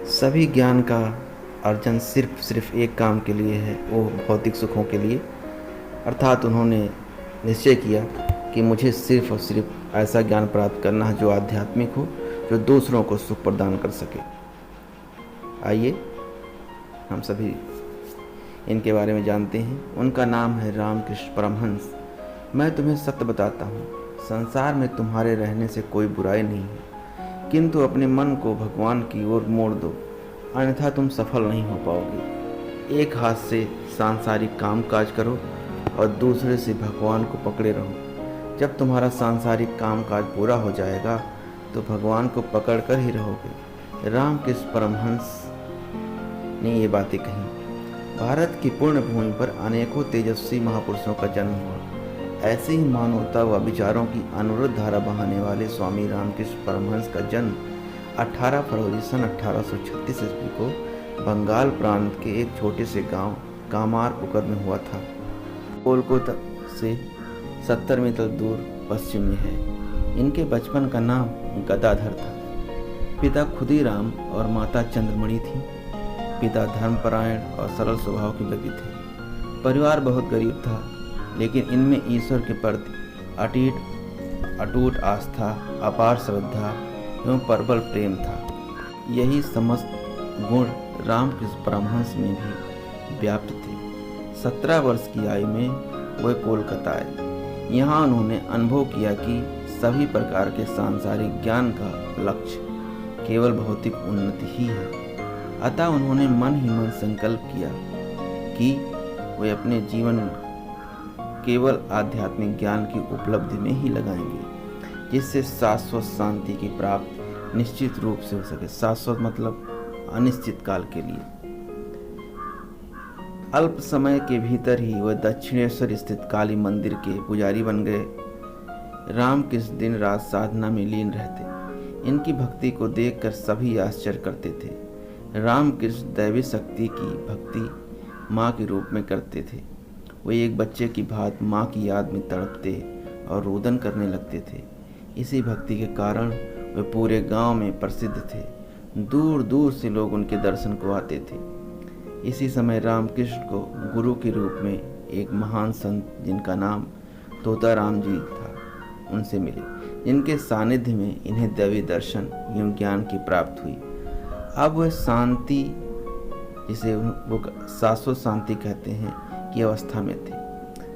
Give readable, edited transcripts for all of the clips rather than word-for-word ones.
सभी ज्ञान का अर्जन सिर्फ एक काम के लिए है, वो भौतिक सुखों के लिए। अर्थात उन्होंने निश्चय किया कि मुझे सिर्फ और सिर्फ ऐसा ज्ञान प्राप्त करना है जो आध्यात्मिक हो, जो दूसरों को सुख प्रदान कर सके। आइए हम सभी इनके बारे में जानते हैं। उनका नाम है रामकृष्ण परमहंस। मैं तुम्हें सत्य बताता हूँ, संसार में तुम्हारे रहने से कोई बुराई नहीं है, किंतु अपने मन को भगवान की ओर मोड़ दो, अन्यथा तुम सफल नहीं हो पाओगे। एक हाथ से सांसारिक काम काज करो और दूसरे से भगवान को पकड़े रहो। जब तुम्हारा सांसारिक काम काज पूरा हो जाएगा तो भगवान को पकड़ कर ही रहोगे। रामकृष्ण परमहंस ने ये बातें कही। भारत की पूर्ण भूमि पर अनेकों तेजस्वी महापुरुषों का जन्म हुआ। ऐसे ही मानवता व विचारों की अनवरत धारा बहाने वाले स्वामी रामकृष्ण परमहंस का जन्म 18 फरवरी सन 1836 ईस्वी को बंगाल प्रांत के एक छोटे से गांव कामारपुकुर में हुआ था। कोलकाता से 70 मील दूर पश्चिम में है। इनके बचपन का नाम गदाधर था। पिता खुदीराम और माता चंद्रमणि थी। पिता धर्मपरायण और सरल स्वभाव के व्यक्ति थे। परिवार बहुत गरीब था, लेकिन इनमें ईश्वर के प्रति अटूट आस्था, अपार श्रद्धा एवं प्रबल प्रेम था। यही समस्त गुण रामकृष्ण परमहंस में भी व्याप्त थे। 17 वर्ष की आयु में वह कोलकाता आए। यहाँ उन्होंने अनुभव किया कि सभी प्रकार के सांसारिक ज्ञान का लक्ष्य केवल भौतिक उन्नति ही है। अतः उन्होंने मन ही मन संकल्प किया कि वे अपने जीवन केवल आध्यात्मिक ज्ञान की उपलब्धि में ही लगाएंगे, जिससे शाश्वत शांति की प्राप्ति निश्चित रूप से हो सके। शाश्वत मतलब अनिश्चित काल के लिए। अल्प समय के भीतर ही वह दक्षिणेश्वर स्थित काली मंदिर के पुजारी बन गए। रामकृष्ण दिन रात साधना में लीन रहते। इनकी भक्ति को देखकर सभी आश्चर्य करते थे। रामकृष्ण दैवी शक्ति की भक्ति माँ के रूप में करते थे। वे एक बच्चे की भांति माँ की याद में तड़पते और रोदन करने लगते थे। इसी भक्ति के कारण वे पूरे गांव में प्रसिद्ध थे। दूर दूर से लोग उनके दर्शन को आते थे। इसी समय रामकृष्ण को गुरु के रूप में एक महान संत, जिनका नाम तोताराम जी था, उनसे मिले, जिनके सानिध्य में इन्हें दैवी दर्शन एवं ज्ञान की प्राप्ति हुई। अब वह शांति, जिसे वो शाश्वत शांति कहते हैं, की अवस्था में थे।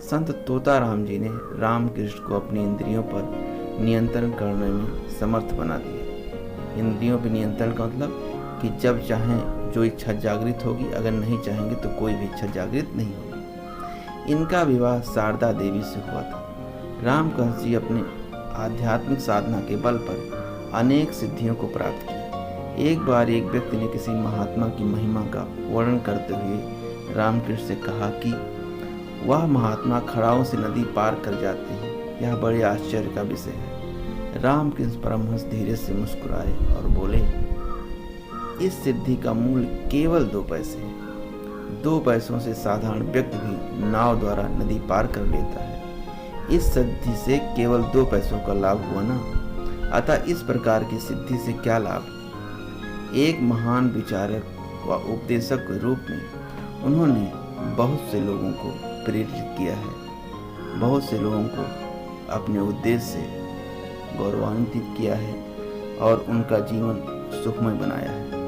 संत तोताराम जी ने रामकृष्ण को अपनी इंद्रियों पर नियंत्रण करने में समर्थ बना दिया। इंद्रियों पर नियंत्रण का मतलब कि जब चाहें जो इच्छा जागृत होगी, अगर नहीं चाहेंगे तो कोई भी इच्छा जागृत नहीं होगी। इनका विवाह शारदा देवी से हुआ था। रामकृष्ण जी अपने आध्यात्मिक साधना के बल पर अनेक सिद्धियों को प्राप्त किया। एक बार एक व्यक्ति ने किसी महात्मा की महिमा का वर्णन करते हुए रामकृष्ण से कहा कि वह महात्मा खड़ाओं से नदी पार कर जाते हैं। यह बड़े आश्चर्य का विषय है। रामकृष्ण परमहंस धीरे से मुस्कुराए और बोले, इस सिद्धि का मूल्य केवल 2 पैसे है। 2 पैसों से साधारण व्यक्ति भी नाव द्वारा नदी पार कर लेता है। इस सिद्धि से केवल 2 पैसों का लाभ हुआ ना। अतः इस प्रकार की सिद्धि से क्या लाभ। एक महान विचारक व उपदेशक के रूप में उन्होंने बहुत से लोगों को प्रेरित किया है, बहुत से लोगों को अपने उद्देश्य से गौरवान्वित किया है और उनका जीवन सुखमय बनाया है।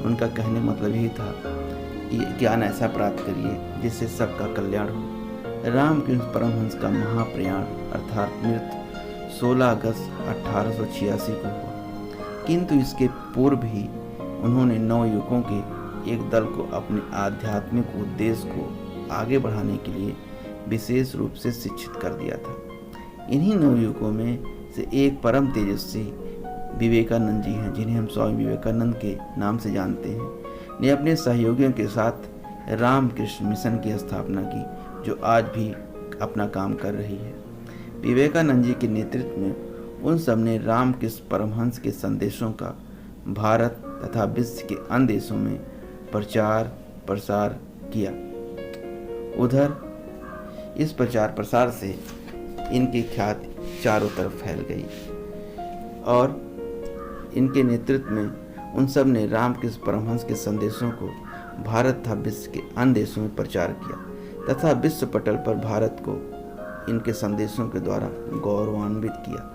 उनका कहने मतलब यही था कि ज्ञान ऐसा प्राप्त करिए जिससे सबका कल्याण हो। रामकृष्ण परमहंस का महाप्रयाण अर्थात मृत्यु 16 अगस्त 1886 को हुआ, किंतु इसके पूर्व ही उन्होंने नवयुवकों के एक दल को अपने आध्यात्मिक उद्देश्य को आगे बढ़ाने के लिए विशेष रूप से शिक्षित कर दिया था। इन्हीं नवयुवकों में से एक परम तेजस्वी विवेकानंद जी हैं, जिन्हें हम स्वामी विवेकानंद के नाम से जानते हैं, ने अपने सहयोगियों के साथ रामकृष्ण मिशन की स्थापना की, जो आज भी अपना काम कर रही है। विवेकानंद जी के नेतृत्व में उन सब ने रामकृष्ण परमहंस के संदेशों का भारत तथा विश्व के अन्य देशों में प्रचार प्रसार किया। उधर इस प्रचार प्रसार से इनकी ख्याति चारों तरफ फैल गई और इनके नेतृत्व में उन सब ने रामकृष्ण परमहंस के संदेशों को भारत तथा विश्व के अन्य देशों में प्रचार किया तथा विश्व पटल पर भारत को इनके संदेशों के द्वारा गौरवान्वित किया।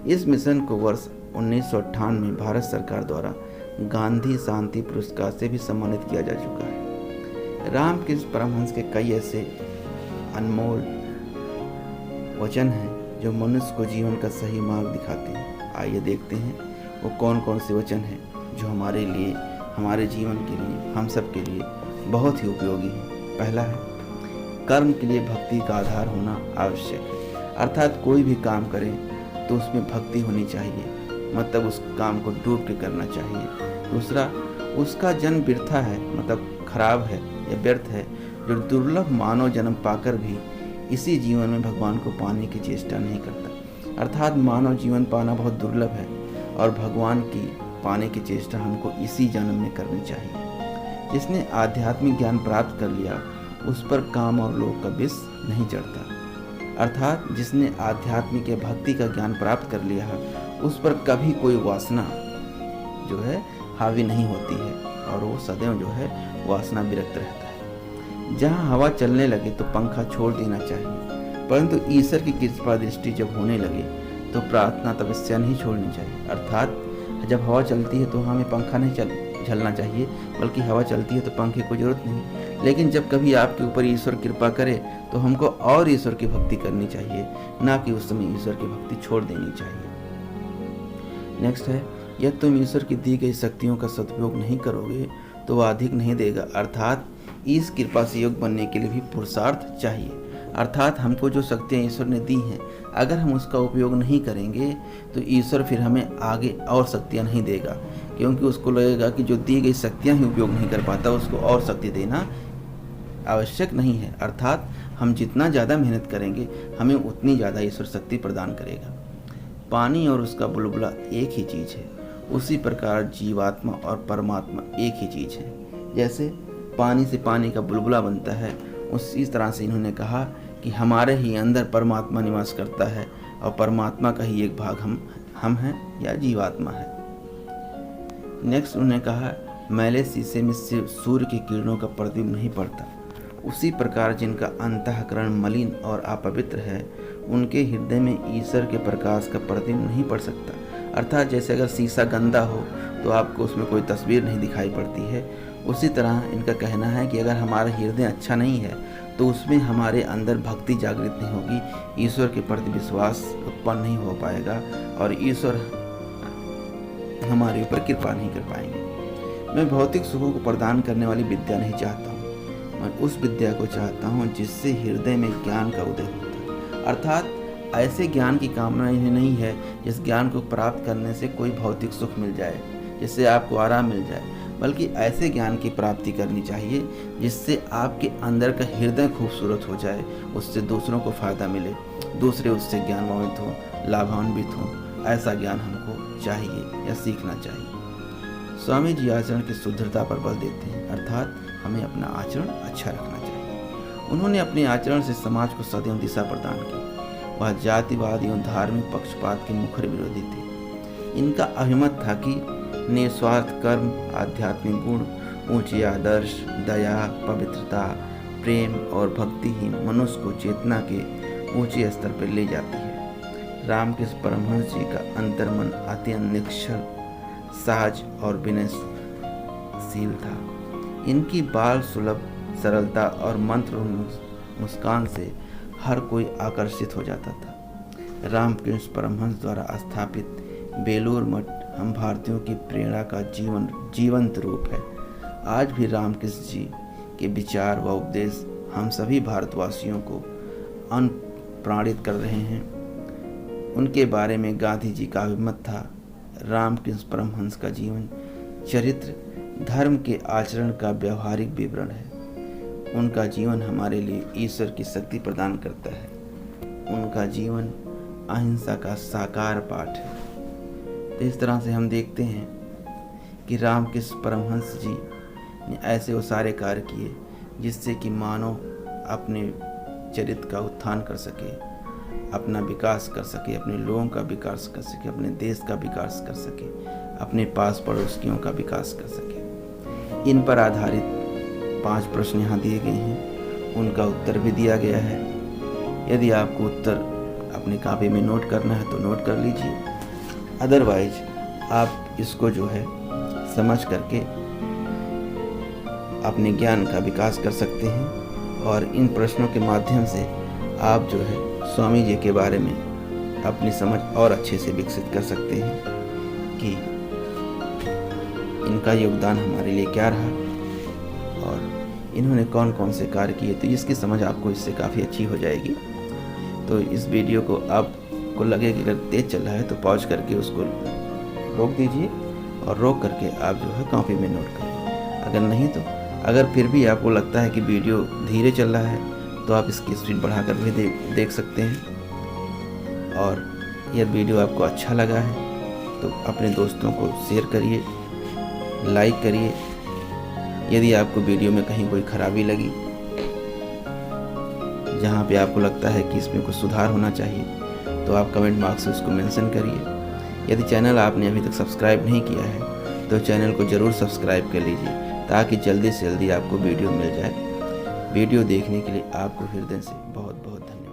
इस मिशन को वर्ष 1958 में भारत सरकार द्वारा गांधी शांति पुरस्कार से भी सम्मानित किया जा चुका है। रामकृष्ण परमहंस के कई ऐसे अनमोल वचन हैं जो मनुष्य को जीवन का सही मार्ग दिखाते हैं। आइए देखते हैं वो कौन कौन से वचन हैं जो हमारे लिए, हमारे जीवन के लिए, हम सब के लिए बहुत ही उपयोगी है। पहला है, कर्म के लिए भक्ति का आधार होना आवश्यक है। अर्थात कोई भी काम करें तो उसमें भक्ति होनी चाहिए, मतलब उस काम को डूब के करना चाहिए। दूसरा, उसका जन्म व्यर्थ है, मतलब खराब है या व्यर्थ है, जो दुर्लभ मानव जन्म पाकर भी इसी जीवन में भगवान को पाने की चेष्टा नहीं करता। अर्थात मानव जीवन पाना बहुत दुर्लभ है और भगवान की पाने की चेष्टा हमको इसी जन्म में करनी चाहिए। जिसने आध्यात्मिक ज्ञान प्राप्त कर लिया उस पर काम और लोभ का विष नहीं चढ़ता। अर्थात जिसने आध्यात्मिक या भक्ति का ज्ञान प्राप्त कर लिया है उस पर कभी कोई वासना जो है हावी नहीं होती है और वो सदैव जो है वासना विरक्त रहता है। जहाँ हवा चलने लगे तो पंखा छोड़ देना चाहिए, परंतु ईश्वर की कृपा दृष्टि जब होने लगे तो प्रार्थना तपस्या नहीं छोड़नी चाहिए। अर्थात जब हवा चलती है तो हमें पंखा नहीं झलना चाहिए, बल्कि हवा चलती है तो पंखे को जरूरत नहीं। लेकिन जब कभी आपके ऊपर ईश्वर कृपा करे तो हमको और ईश्वर की भक्ति करनी चाहिए, ना कि उस समय ईश्वर की भक्ति छोड़ देनी चाहिए। नेक्स्ट है, यदि तुम ईश्वर की दी गई शक्तियों का सदुपयोग नहीं करोगे तो वह अधिक नहीं देगा। अर्थात इस कृपा से योग बनने के लिए भी पुरुषार्थ चाहिए। अर्थात हमको जो शक्तियाँ ईश्वर ने दी हैं, अगर हम उसका उपयोग नहीं करेंगे तो ईश्वर फिर हमें आगे और शक्तियाँ नहीं देगा, क्योंकि उसको लगेगा कि जो दी गई शक्तियाँ ही उपयोग नहीं कर पाता, उसको और शक्ति देना आवश्यक नहीं है। अर्थात हम जितना ज़्यादा मेहनत करेंगे हमें उतनी ज़्यादा ईश्वर शक्ति प्रदान करेगा। पानी और उसका बुलबुला एक ही चीज़ है, उसी प्रकार जीवात्मा और परमात्मा एक ही चीज़ है। जैसे पानी से पानी का बुलबुला बनता है, उसी तरह से इन्होंने कहा कि हमारे ही अंदर परमात्मा निवास करता है और परमात्मा का ही एक भाग हम हैं या जीवात्मा है। नेक्स्ट उन्होंने कहा, मैले शीशे में सिर्फ सूर्य की किरणों का प्रतिबिंब नहीं पड़ता, उसी प्रकार जिनका अंतःकरण मलिन और अपवित्र है उनके हृदय में ईश्वर के प्रकाश का प्रतिबिंब नहीं पड़ सकता। अर्थात जैसे अगर शीशा गंदा हो तो आपको उसमें कोई तस्वीर नहीं दिखाई पड़ती है, उसी तरह इनका कहना है कि अगर हमारा हृदय अच्छा नहीं है तो उसमें हमारे अंदर भक्ति जागृत नहीं होगी, ईश्वर के प्रति विश्वास उत्पन्न नहीं हो पाएगा और ईश्वर हमारे ऊपर कृपा नहीं कर पाएंगे। मैं भौतिक सुखों को प्रदान करने वाली विद्या नहीं चाहता हूँ, मैं उस विद्या को चाहता हूँ जिससे हृदय में ज्ञान का उदय होता है। अर्थात ऐसे ज्ञान की कामना इन्हें नहीं है जिस ज्ञान को प्राप्त करने से कोई भौतिक सुख मिल जाए, जिससे आपको आराम मिल जाए, बल्कि ऐसे ज्ञान की प्राप्ति करनी चाहिए जिससे आपके अंदर का हृदय खूबसूरत हो जाए, उससे दूसरों को फायदा मिले, दूसरे उससे ज्ञानवान्वित हों, लाभान्वित हों। ऐसा ज्ञान हमको चाहिए या सीखना चाहिए। स्वामी जी आचरण की शुद्धता पर बल देते हैं, अर्थात हमें अपना आचरण अच्छा रखना चाहिए। उन्होंने अपने आचरण से समाज को सदैव दिशा प्रदान की। वह जातिवाद एवं धार्मिक पक्षपात के मुखर विरोधी थे। इनका अभिमत था कि निस्वार्थ कर्म, आध्यात्मिक गुण, ऊंचे आदर्श, दया, पवित्रता, प्रेम और भक्ति ही मनुष्य को चेतना के ऊंचे स्तर पर ले जाती है। रामकृष्ण परमहंस जी का अंतर्मन अत्यंत निश्चल, सहज और विनयशील था। इनकी बाल सुलभ सरलता और मंत्र मुस्कान से हर कोई आकर्षित हो जाता था। रामकृष्ण परमहंस द्वारा स्थापित बेलूर मठ हम भारतीयों की प्रेरणा का जीवंत रूप है। आज भी रामकृष्ण जी के विचार व उपदेश हम सभी भारतवासियों को अनुप्राणित कर रहे हैं। उनके बारे में गांधी जी का अभिमत था। रामकृष्ण परमहंस का जीवन चरित्र धर्म के आचरण का व्यवहारिक विवरण है। उनका जीवन हमारे लिए ईश्वर की शक्ति प्रदान करता है। उनका जीवन अहिंसा का साकार पाठ है। तो इस तरह से हम देखते हैं कि रामकृष्ण परमहंस जी ने ऐसे वो सारे कार्य किए जिससे कि मानव अपने चरित्र का उत्थान कर सके, अपना विकास कर सके, अपने लोगों का विकास कर सके, अपने देश का विकास कर सके। अपने पास पड़ोसियों का विकास कर सके। इन पर आधारित 5 प्रश्न यहाँ दिए गए हैं, उनका उत्तर भी दिया गया है। यदि आपको उत्तर अपनी कॉपी में नोट करना है तो नोट कर लीजिए, अदरवाइज आप इसको जो है समझ करके अपने ज्ञान का विकास कर सकते हैं और इन प्रश्नों के माध्यम से आप जो है स्वामी जी के बारे में अपनी समझ और अच्छे से विकसित कर सकते हैं कि इनका योगदान हमारे लिए क्या रहा और इन्होंने कौन कौन से कार्य किए। तो इसकी समझ आपको इससे काफ़ी अच्छी हो जाएगी। तो इस वीडियो को आपको लगे कि अगर तेज़ चल रहा है तो पॉज करके उसको रोक दीजिए और रोक करके आप जो है कॉपी में नोट करिए। अगर नहीं तो अगर फिर भी आपको लगता है कि वीडियो धीरे चल रहा है तो आप इसकी स्पीड बढ़ाकर भी देख सकते हैं। और यदि वीडियो आपको अच्छा लगा है तो अपने दोस्तों को शेयर करिए, लाइक करिए। यदि आपको वीडियो में कहीं कोई खराबी लगी, जहाँ पे आपको लगता है कि इसमें कुछ सुधार होना चाहिए, तो आप कमेंट बॉक्स में उसको मेंशन करिए। यदि चैनल आपने अभी तक सब्सक्राइब नहीं किया है तो चैनल को ज़रूर सब्सक्राइब कर लीजिए ताकि जल्दी से जल्दी आपको वीडियो मिल जाए। वीडियो देखने के लिए आपको हृदय से बहुत बहुत धन्यवाद।